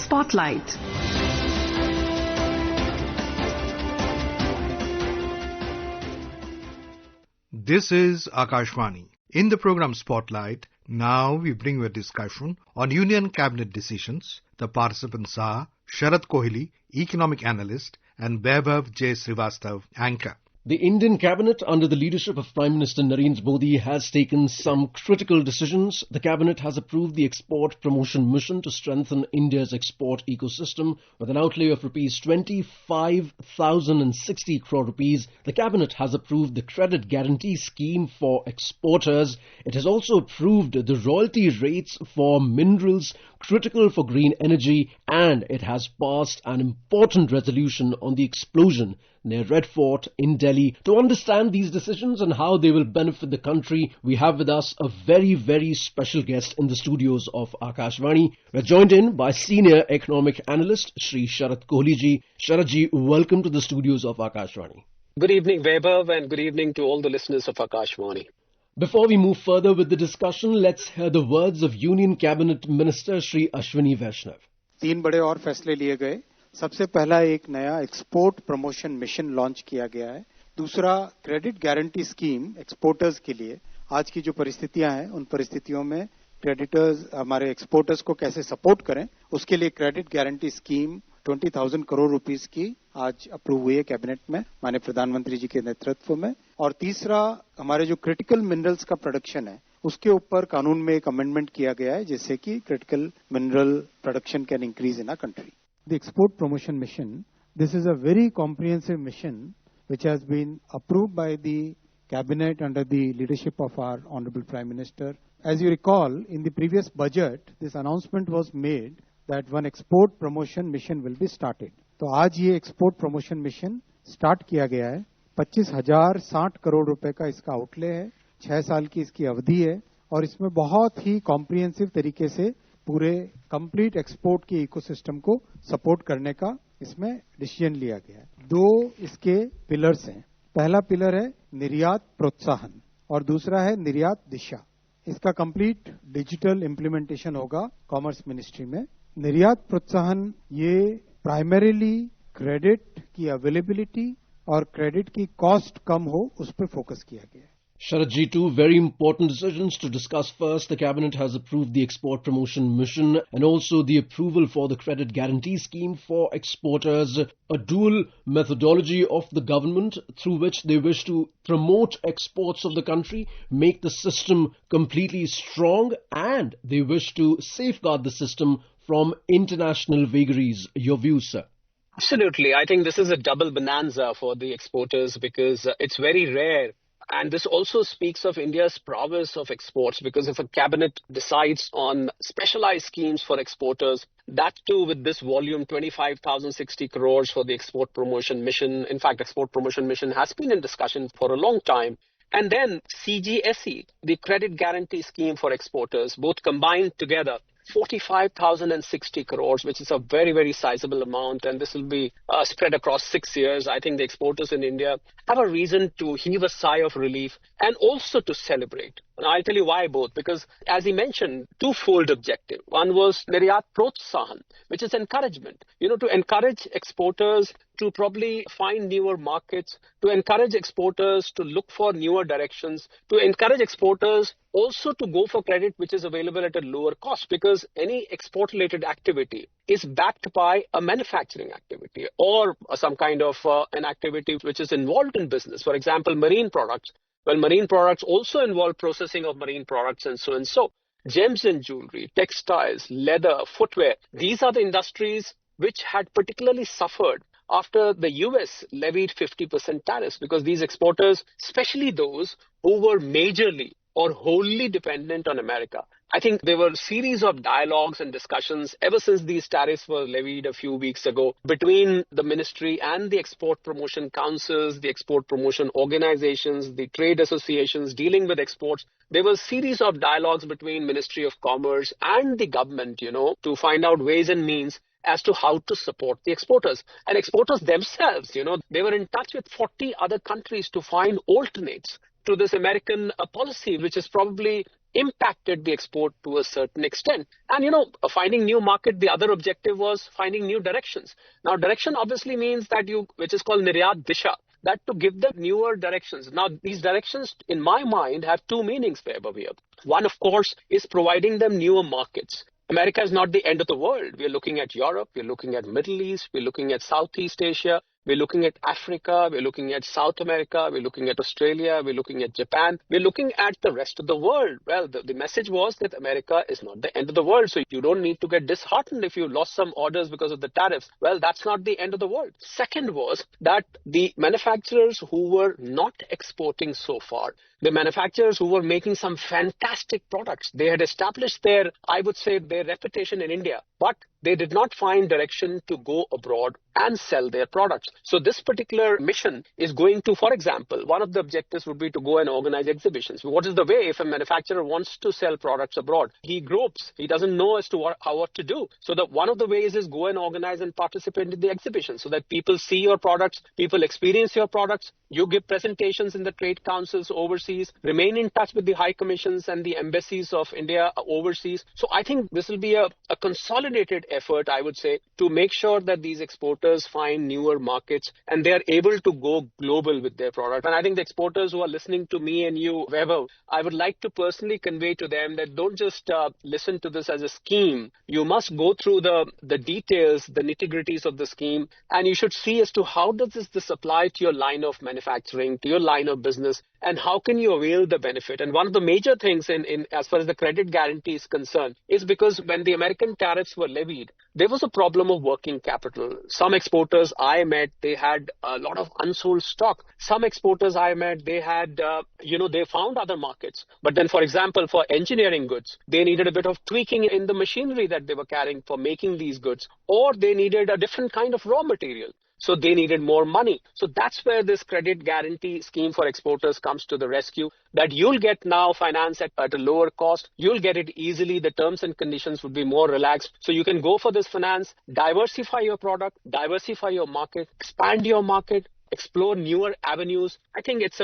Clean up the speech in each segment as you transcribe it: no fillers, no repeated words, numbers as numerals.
Spotlight. This is Akashvani. In the program Spotlight, now we bring you a discussion on Union Cabinet decisions. The participants are Sharad Kohli, Economic Analyst, and Vaibhav J. Shrivastava, Anchor. The Indian Cabinet, under the leadership of Prime Minister Narendra Modi, has taken some critical decisions. The Cabinet has approved the Export Promotion Mission to strengthen India's export ecosystem with an outlay of rupees 25,060 crore rupees. The Cabinet has approved the Credit Guarantee Scheme for exporters. It has also approved the royalty rates for minerals critical for green energy, and it has passed an important resolution on the explosion near Red Fort in Delhi. To understand these decisions and how they will benefit the country, we have with us a very, very special guest in the studios of Akashvani. We're joined in by Senior Economic Analyst Shri Sharad Kohli ji. Sharad ji, welcome to the studios of Akashvani. Good evening, Vaibhav, and good evening to all the listeners of Akashvani. Before we move further with the discussion, let's hear the words of Union Cabinet Minister Shri Ashwini Vaishnav. 3 बड़े और फैसले लिए गए. सबसे पहला एक नया export promotion mission launch किया गया है. दूसरा क्रेडिट गारंटी स्कीम एक्सपोर्टर्स के लिए. आज की जो परिस्थितियां हैं उन परिस्थितियों में क्रेडिटर्स हमारे एक्सपोर्टर्स को कैसे सपोर्ट करें, उसके लिए credit guarantee scheme 20,000 crore rupees की आज अप्रूव हुई है कैबिनेट में माननीय प्रधानमंत्री जी के नेतृत्व में. और तीसरा हमारे जो क्रिटिकल मिनरल्स का प्रोडक्शन है उसके ऊपर कानून में एक अमेंडमेंट किया गया है जिससे कि critical mineral production can increase in our country. The Export Promotion Mission, this is a very comprehensive mission which has been approved by the Cabinet under the leadership of our Honorable Prime Minister. As you recall, in the previous budget, this announcement was made that one export promotion mission will be started. तो आज ये export promotion mission start किया गया है. 25,060 करोड़ रुपए का इसका outlay है. 6 साल की इसकी अवधि है और इसमें बहुत ही कॉम्प्रिहेंसिव तरीके से पूरे कंप्लीट एक्सपोर्ट के इकोसिस्टम को सपोर्ट करने का इसमें डिसीजन लिया गया है. 2 इसके पिलर्स हैं. पहला पिलर है निर्यात प्रोत्साहन और दूसरा है निर्यात दिशा. इसका कंप्लीट डिजिटल इम्प्लीमेंटेशन होगा कॉमर्स मिनिस्ट्री में. निर्यात प्रोत्साहन ये प्राइमरीली क्रेडिट की अवेलेबिलिटी और क्रेडिट की कॉस्ट कम हो उस पर फोकस किया गया है. Sharad ji, 2 very important decisions to discuss. First, the Cabinet has approved the Export Promotion Mission and also the approval for the Credit Guarantee Scheme for exporters, a dual methodology of the government through which they wish to promote exports of the country, make the system completely strong, and they wish to safeguard the system from international vagaries. Your views, sir? Absolutely. I think this is a double bonanza for the exporters because it's very rare. And this also speaks of India's prowess of exports because if a cabinet decides on specialized schemes for exporters, that too with this volume 25,060 crores for the export promotion mission. In fact, export promotion mission has been in discussion for a long time. And then CGSE, the credit guarantee scheme for exporters, both combined together, 45,060 crores, which is a very, very sizable amount. And this will be spread across 6 years. I think the exporters in India have a reason to heave a sigh of relief and also to celebrate. And I'll tell you why both, because as he mentioned, twofold objective. One was Niryat Protsahan, which is encouragement, to encourage exporters to probably find newer markets, to encourage exporters to look for newer directions, to encourage exporters also to go for credit which is available at a lower cost, because any export-related activity is backed by a manufacturing activity or some kind of an activity which is involved in business. For example, marine products. Well, marine products also involve processing of marine products and so and so. Gems and jewelry, textiles, leather, footwear. These are the industries which had particularly suffered after the US levied 50% tariffs because these exporters, especially those who were majorly or wholly dependent on America. I think there were a series of dialogues and discussions ever since these tariffs were levied a few weeks ago between the ministry and the export promotion councils, the export promotion organizations, the trade associations dealing with exports. There was a series of dialogues between Ministry of Commerce and the government, to find out ways and means as to how to support the exporters. And exporters themselves, they were in touch with 40 other countries to find alternates to this American policy, which is probably impacted the export to a certain extent. And, finding new market, the other objective was finding new directions. Now, direction obviously means that which is called Niryat Disha, that to give them newer directions. Now, these directions, in my mind, have two meanings, Vaibhav. One, of course, is providing them newer markets. America is not the end of the world. We're looking at Europe, we're looking at Middle East, we're looking at Southeast Asia, we're looking at Africa, we're looking at South America, we're looking at Australia, we're looking at Japan, we're looking at the rest of the world. Well, the message was that America is not the end of the world, so you don't need to get disheartened if you lost some orders because of the tariffs. Well, that's not the end of the world. Second was that the manufacturers who were not exporting so far, the manufacturers who were making some fantastic products, they had established their reputation in India, but they did not find direction to go abroad and sell their products. So this particular mission is going to, for example, one of the objectives would be to go and organize exhibitions. What is the way if a manufacturer wants to sell products abroad? He gropes. He doesn't know as to what to do. So one of the ways is go and organize and participate in the exhibition so that people see your products, people experience your products. You give presentations in the trade councils overseas, remain in touch with the high commissions and the embassies of India overseas. So I think this will be a consolidated effort, I would say, to make sure that these exporters find newer markets and they are able to go global with their product. And I think the exporters who are listening to me and you, Vaibhav, I would like to personally convey to them that don't just listen to this as a scheme. You must go through the details, the nitty-gritties of the scheme, and you should see as to how does this apply to your line of manufacturing, to your line of business, and how can you avail the benefit. And one of the major things in as far as the credit guarantee is concerned is because when the American tariffs were levied, there was a problem of working capital. Some exporters I met, they had a lot of unsold stock. Some exporters I met, they had, they found other markets. But then, for example, for engineering goods, they needed a bit of tweaking in the machinery that they were carrying for making these goods, or they needed a different kind of raw material. So they needed more money. So that's where this credit guarantee scheme for exporters comes to the rescue, that you'll get now finance at a lower cost. You'll get it easily. The terms and conditions would be more relaxed. So you can go for this finance, diversify your product, diversify your market, expand your market, explore newer avenues. I think it's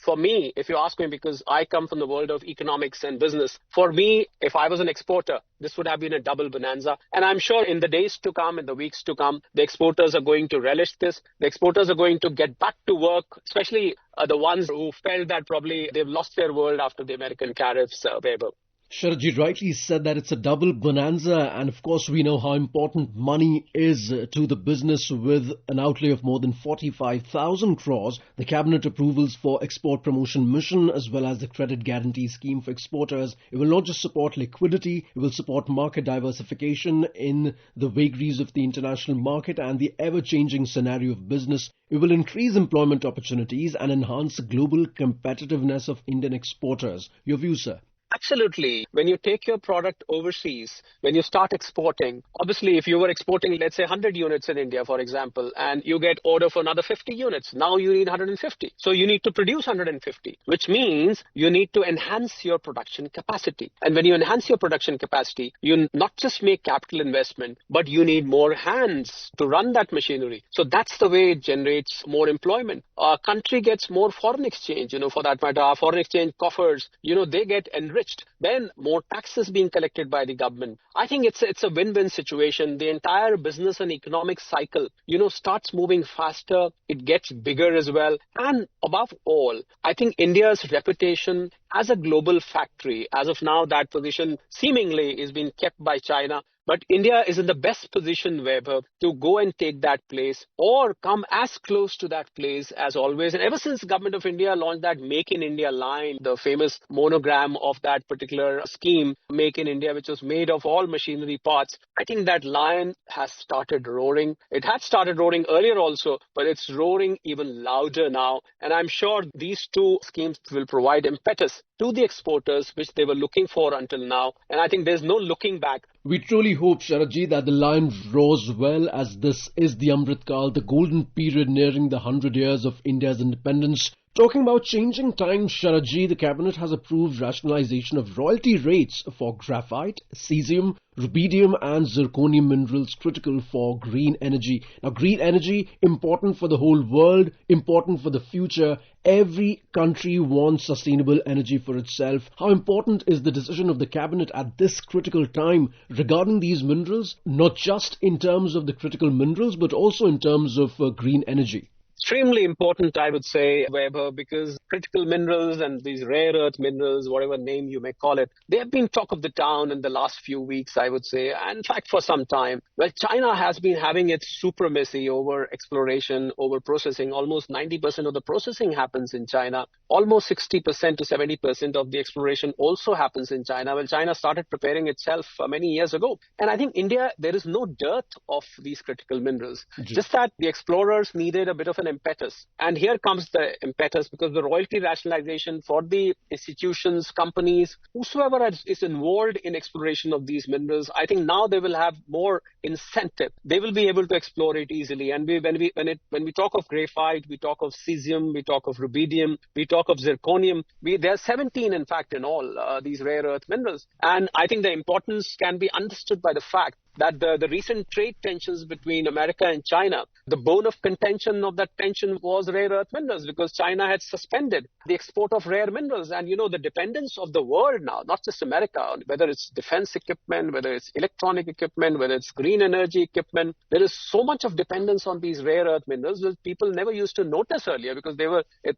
for me, if you ask me, because I come from the world of economics and business, for me, if I was an exporter, this would have been a double bonanza. And I'm sure in the days to come, in the weeks to come, the exporters are going to relish this. The exporters are going to get back to work, especially the ones who felt that probably they've lost their world after the American tariffs, Vaibhav. Sharadji rightly said that it's a double bonanza, and of course we know how important money is to the business. With an outlay of more than 45,000 crores, the cabinet approvals for export promotion mission as well as the credit guarantee scheme for exporters, it will not just support liquidity, it will support market diversification in the vagaries of the international market and the ever-changing scenario of business. It will increase employment opportunities and enhance the global competitiveness of Indian exporters. Your view, sir? Absolutely. When you take your product overseas, when you start exporting, obviously if you were exporting, let's say 100 units in India, for example, and you get order for another 50 units, now you need 150. So you need to produce 150, which means you need to enhance your production capacity. And when you enhance your production capacity, you not just make capital investment, but you need more hands to run that machinery. So that's the way it generates more employment. Our country gets more foreign exchange, for that matter. Our foreign exchange coffers, they get enriched. Then more taxes being collected by the government. I think it's a win-win situation. The entire business and economic cycle, starts moving faster. It gets bigger as well. And above all, I think India's reputation as a global factory, as of now, that position seemingly is being kept by China. But India is in the best position, Vaibhav, to go and take that place or come as close to that place as always. And ever since the government of India launched that Make in India line, the famous monogram of that particular scheme, Make in India, which was made of all machinery parts, I think that lion has started roaring. It had started roaring earlier also, but it's roaring even louder now. And I'm sure these two schemes will provide impetus to the exporters, which they were looking for until now. And I think there's no looking back. We truly hope, Sharadji, that the lion roars well, as this is the Amrit Kal, the golden period nearing the 100 years of India's independence. Talking about changing times, Sharadji, the Cabinet has approved rationalization of royalty rates for graphite, cesium, rubidium and zirconium minerals critical for green energy. Now, green energy, important for the whole world, important for the future. Every country wants sustainable energy for itself. How important is the decision of the Cabinet at this critical time regarding these minerals, not just in terms of the critical minerals, but also in terms of green energy? Extremely important, I would say, Vaibhav, because critical minerals and these rare earth minerals, whatever name you may call it, they have been talk of the town in the last few weeks, I would say, and in fact for some time. Well, China has been having its supremacy over exploration, over processing. Almost 90% of the processing happens in China. Almost 60% to 70% of the exploration also happens in China. Well, China started preparing itself many years ago. And I think India, there is no dearth of these critical minerals. Just that the explorers needed a bit of an impetus. And here comes the impetus, because the royalty rationalization for the institutions, companies, whosoever is involved in exploration of these minerals, I think now they will have more incentive. They will be able to explore it easily. And when we talk of graphite, we talk of cesium, we talk of rubidium, we talk of zirconium. There are 17, in fact, in all these rare earth minerals. And I think the importance can be understood by the fact that the recent trade tensions between America and China, the bone of contention of that tension was rare earth minerals, because China had suspended the export of rare minerals. And, the dependence of the world now, not just America, whether it's defense equipment, whether it's electronic equipment, whether it's green energy equipment, there is so much of dependence on these rare earth minerals that people never used to notice earlier, because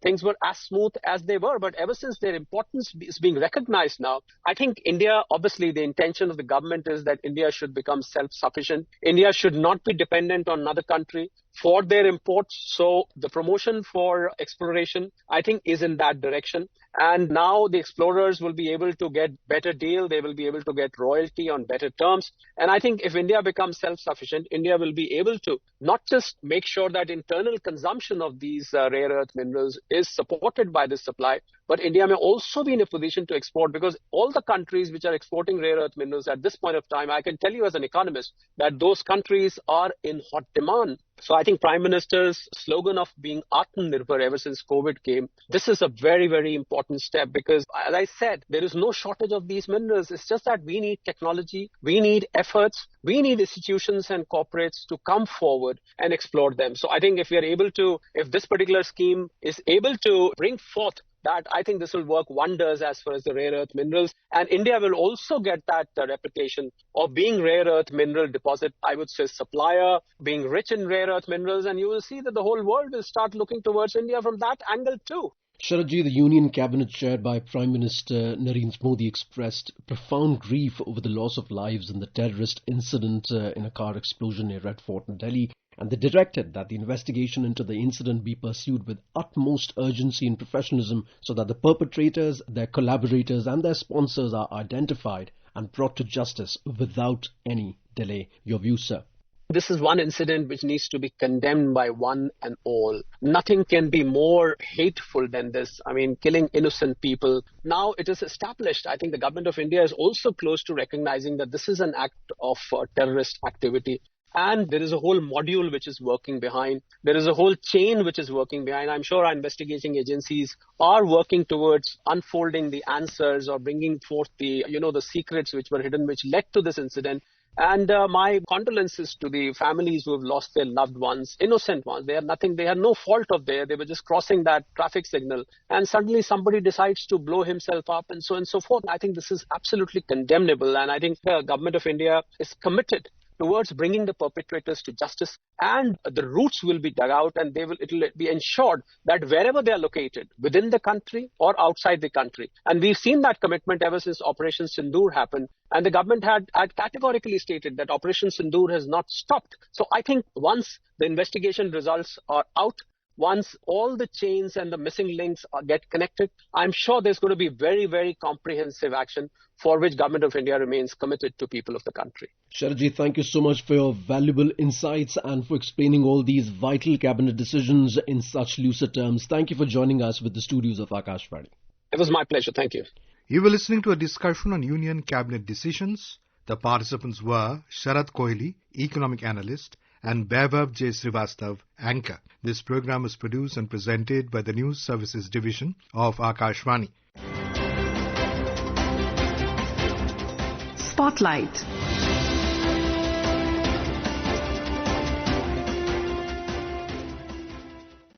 things were as smooth as they were. But ever since their importance is being recognized now, I think India, obviously the intention of the government is that India should become self-sufficient. India should not be dependent on another country for their imports. So the promotion for exploration, I think, is in that direction. And now the explorers will be able to get better deal. They will be able to get royalty on better terms. And I think if India becomes self-sufficient, India will be able to not just make sure that internal consumption of these rare earth minerals is supported by this supply, but India may also be in a position to export, because all the countries which are exporting rare earth minerals at this point of time, I can tell you as an economist that those countries are in hot demand. So I think Prime Minister's slogan of being Atmanirbhar ever since COVID came, this is a very, very important step, because as I said, there is no shortage of these minerals. It's just that we need technology, we need efforts, we need institutions and corporates to come forward and explore them. So I think if this particular scheme is able to bring forth that, I think this will work wonders as far as the rare earth minerals. And India will also get that reputation of being rare earth mineral deposit, I would say, supplier, being rich in rare earth minerals. And you will see that the whole world will start looking towards India from that angle too. Sharadji, the Union Cabinet chaired by Prime Minister Narendra Modi expressed profound grief over the loss of lives in the terrorist incident in a car explosion near Red Fort in Delhi, and they directed that the investigation into the incident be pursued with utmost urgency and professionalism so that the perpetrators, their collaborators and their sponsors are identified and brought to justice without any delay. Your view, sir? This is one incident which needs to be condemned by one and all. Nothing can be more hateful than this. I mean, killing innocent people. Now it is established. I think the government of India is also close to recognizing that this is an act of terrorist activity. And there is a whole module which is working behind. There is a whole chain which is working behind. I'm sure our investigating agencies are working towards unfolding the answers or bringing forth the secrets which were hidden, which led to this incident. And my condolences to the families who have lost their loved ones, innocent ones. They had no fault of theirs. They were just crossing that traffic signal. And suddenly somebody decides to blow himself up and so forth. I think this is absolutely condemnable. And I think the government of India is committed towards bringing the perpetrators to justice, and the roots will be dug out, and it will be ensured that wherever they are located, within the country or outside the country. And we've seen that commitment ever since Operation Sindoor happened, and the government had categorically stated that Operation Sindoor has not stopped. So I think once the investigation results are out, once all the chains and the missing links get connected, I'm sure there's going to be very, very comprehensive action for which Government of India remains committed to people of the country. Sharadji, thank you so much for your valuable insights and for explaining all these vital cabinet decisions in such lucid terms. Thank you for joining us with the studios of Akashvani. It was my pleasure. Thank you. You were listening to a discussion on Union Cabinet decisions. The participants were Sharad Kohli, Economic Analyst, and Vaibhav J. Shrivastava, anchor. This program is produced and presented by the News Services Division of Akashvani. Spotlight.